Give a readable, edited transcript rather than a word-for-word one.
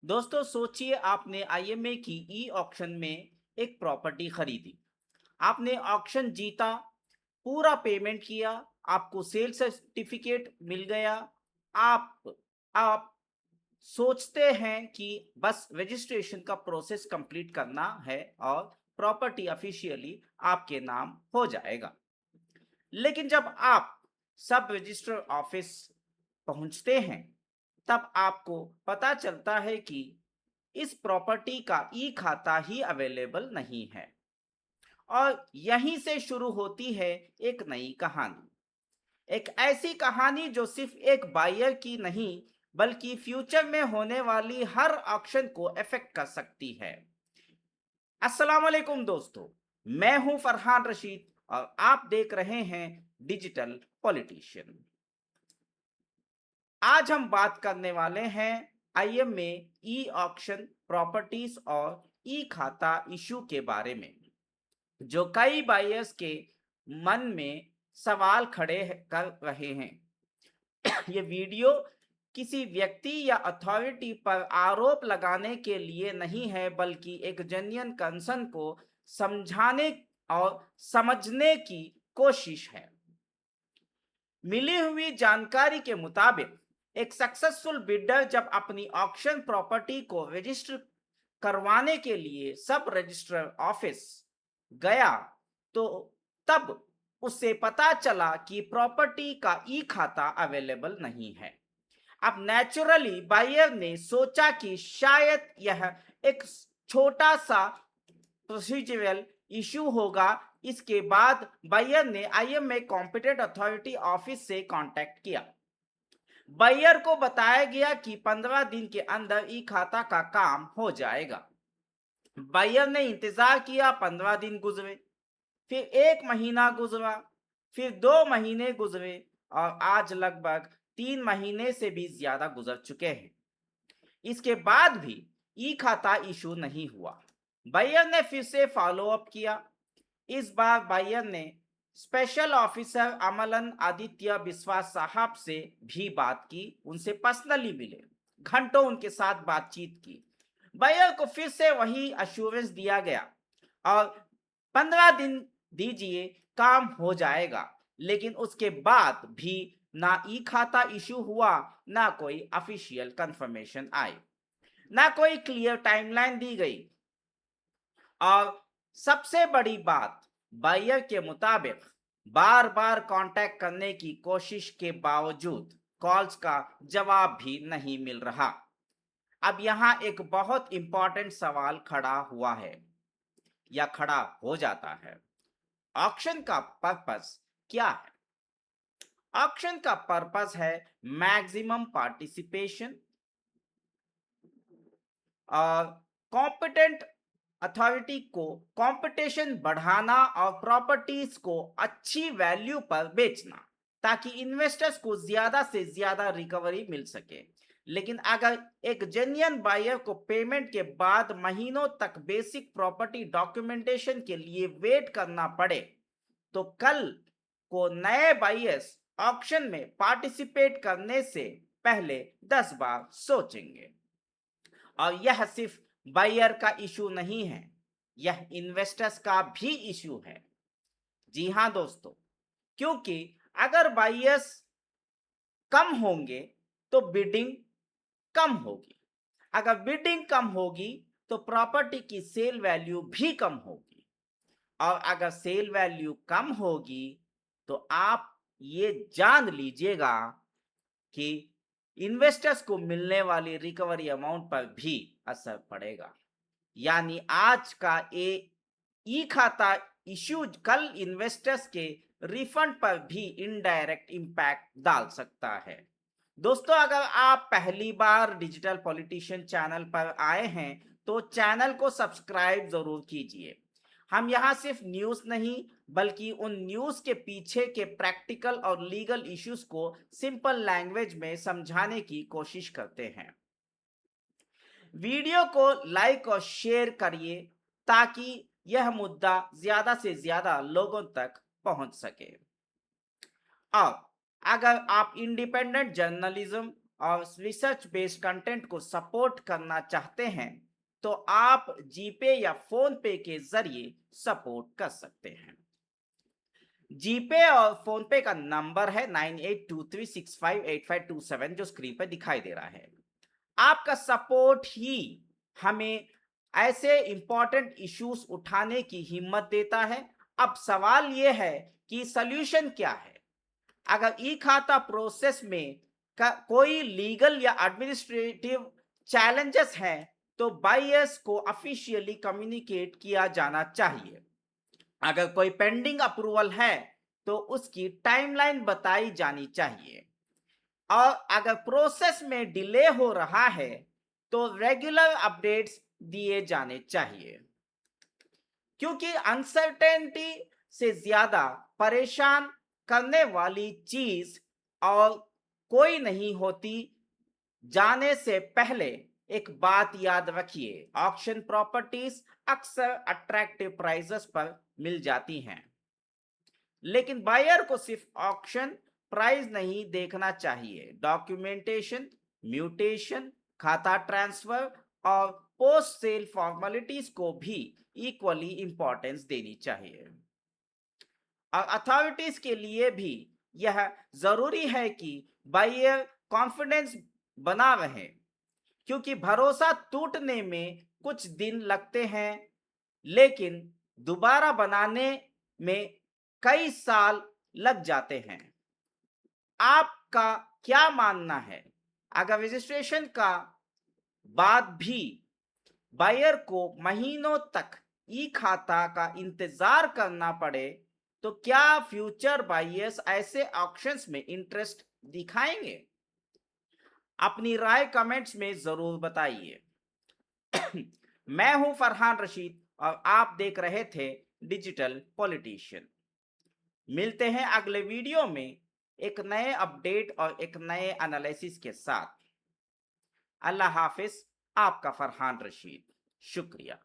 दोस्तों सोचिए आपने आईएमए की ई ऑक्शन में एक प्रॉपर्टी खरीदी। आपने ऑक्शन जीता, पूरा पेमेंट किया, आपको सेल सर्टिफिकेट मिल गया। आप सोचते हैं कि बस रजिस्ट्रेशन का प्रोसेस कंप्लीट करना है और प्रॉपर्टी ऑफिशियली आपके नाम हो जाएगा। लेकिन जब आप सब रजिस्टर ऑफिस पहुंचते हैं, तब आपको पता चलता है कि इस प्रॉपर्टी का ई खाता ही अवेलेबल नहीं है। और यहीं से शुरू होती है एक नई कहानी। एक ऐसी कहानी जो सिर्फ एक बायर की नहीं, बल्कि फ्यूचर में होने वाली हर ऑक्शन को इफेक्ट कर सकती है। अस्सलाम वालेकुम दोस्तों, मैं हूं फरहान रशीद और आप देख रहे हैं डिजिटल पॉलिटिशियन। आज हम बात करने वाले हैं आईएमए ई ऑक्शन प्रॉपर्टीज और ई खाता इशू के बारे में, जो कई बायर्स के मन में सवाल खड़े कर रहे हैं। ये वीडियो किसी व्यक्ति या अथॉरिटी पर आरोप लगाने के लिए नहीं है, बल्कि एक जेन्युइन कंसर्न को समझाने और समझने की कोशिश है। मिली हुई जानकारी के मुताबिक एक सक्सेसफुल बिल्डर जब अपनी ऑक्शन प्रॉपर्टी को रजिस्टर करवाने के लिए सब रजिस्ट्रार ऑफिस गया, तो तब उसे पता चला कि प्रॉपर्टी का ई खाता अवेलेबल नहीं है। अब नेचुरली बायर ने सोचा कि शायद यह एक छोटा सा प्रोसीजरल इशू होगा। इसके बाद बायर ने आईएमए कॉम्पिटेंट अथॉरिटी ऑफिस से कांटेक्ट किया। बायर को बताया गया कि 15 दिन के अंदर ई खाता का काम हो जाएगा। बायर ने इंतजार किया, 15 दिन गुजरे, फिर 1 महीना गुजरा, फिर 2 महीने गुजरे और आज लगभग 3 महीने से भी ज्यादा गुजर चुके हैं। इसके बाद भी ई खाता इशू नहीं हुआ। बायर ने फिर से फॉलो अप किया। इस बार बायर ने स्पेशल ऑफिसर अमलन आदित्य विश्वास साहब से भी बात की, उनसे पर्सनली मिले, घंटों उनके साथ बातचीत की। बायर को फिर से वही अश्योरेंस दिया गया और 15 दिन दीजिए, काम हो जाएगा। लेकिन उसके बाद भी ना ई खाता इशू हुआ, ना कोई ऑफिशियल कंफर्मेशन आई, ना कोई क्लियर टाइमलाइन दी गई। और सबसे बड़ी बात, बायर के मुताबिक बार बार कांटेक्ट करने की कोशिश के बावजूद कॉल्स का जवाब भी नहीं मिल रहा। अब यहाँ एक बहुत इंपॉर्टेंट सवाल खड़ा हुआ है या खड़ा हो जाता है। ऑक्शन का पर्पस क्या है? ऑक्शन का पर्पस है मैक्सिमम पार्टिसिपेशन और कॉम्पिटेंट अथॉरिटी को कंपटीशन बढ़ाना और प्रॉपर्टीज को अच्छी वैल्यू पर बेचना, ताकि इन्वेस्टर्स को ज्यादा से ज्यादा रिकवरी मिल सके। लेकिन अगर एक जेन्युइन बायर को पेमेंट के बाद महीनों तक बेसिक प्रॉपर्टी डॉक्यूमेंटेशन के लिए वेट करना पड़े, तो कल को नए बायर्स ऑक्शन में पार्टिसिपेट करने से पहले 10 बार सोचेंगे। और यह सिर्फ बायर का इशू नहीं है, यह इन्वेस्टर्स का भी इशू है। जी हाँ दोस्तों, क्योंकि अगर बायर्स कम होंगे तो बिडिंग कम होगी, अगर बिडिंग कम होगी तो प्रॉपर्टी की सेल वैल्यू भी कम होगी, और अगर सेल वैल्यू कम होगी तो आप ये जान लीजिएगा कि इन्वेस्टर्स को मिलने वाली रिकवरी अमाउंट पर भी असर पड़ेगा। यानी आज का ई खाता इश्यू कल इन्वेस्टर्स के रिफंड पर भी इनडायरेक्ट इंपैक्ट डाल सकता है। दोस्तों, अगर आप पहली बार डिजिटल पॉलिटिशियन चैनल पर आए हैं तो चैनल को सब्सक्राइब जरूर कीजिए। हम यहाँ सिर्फ न्यूज़ नहीं, बल्कि उन न्यूज़ के पीछे के प्रैक्टिकल और लीगल इश्यूज को सिंपल लैंग्वेज में समझाने की कोशिश करते हैं। वीडियो को लाइक और शेयर करिए ताकि यह मुद्दा ज्यादा से ज्यादा लोगों तक पहुंच सके। और अगर आप इंडिपेंडेंट जर्नलिज्म और रिसर्च बेस्ड कंटेंट को सपोर्ट करना चाहते हैं तो आप जीपे या फोन पे के जरिए सपोर्ट कर सकते हैं। जीपे और फोन पे का नंबर है 9823658527 जो स्क्रीन पर दिखाई दे रहा है। आपका सपोर्ट ही हमें ऐसे इंपॉर्टेंट इश्यूज उठाने की हिम्मत देता है। अब सवाल यह है कि सॉल्यूशन क्या है। अगर ई खाता प्रोसेस में कोई लीगल या एडमिनिस्ट्रेटिव चैलेंजेस हैं तो बायर्स को ऑफिशियली कम्युनिकेट किया जाना चाहिए। अगर कोई पेंडिंग अप्रूवल है तो उसकी टाइमलाइन बताई जानी चाहिए, और अगर प्रोसेस में डिले हो रहा है तो रेगुलर अपडेट्स दिए जाने चाहिए, क्योंकि अनसर्टेनिटी से ज्यादा परेशान करने वाली चीज और कोई नहीं होती। जाने से पहले एक बात याद रखिए, ऑक्शन प्रॉपर्टीज अक्सर अट्रैक्टिव प्राइसेस पर मिल जाती हैं, लेकिन बायर को सिर्फ ऑक्शन प्राइस नहीं देखना चाहिए, डॉक्यूमेंटेशन, म्यूटेशन, खाता ट्रांसफर और पोस्ट सेल फॉर्मेलिटीज को भी इक्वली इंपॉर्टेंस देनी चाहिए। और अथॉरिटीज के लिए भी यह जरूरी है कि बायर कॉन्फिडेंस बना रहे, क्योंकि भरोसा टूटने में कुछ दिन लगते हैं लेकिन दोबारा बनाने में कई साल लग जाते हैं। आपका क्या मानना है? अगर रजिस्ट्रेशन का बाद भी बायर को महीनों तक ई खाता का इंतजार करना पड़े तो क्या फ्यूचर बायर्स ऐसे ऑक्शंस में इंटरेस्ट दिखाएंगे? अपनी राय कमेंट्स में जरूर बताइए। मैं हूं फरहान रशीद और आप देख रहे थे डिजिटल पॉलिटिशियन। मिलते हैं अगले वीडियो में एक नए अपडेट और एक नए एनालिसिस के साथ। अल्लाह हाफिज। आपका फरहान रशीद। शुक्रिया।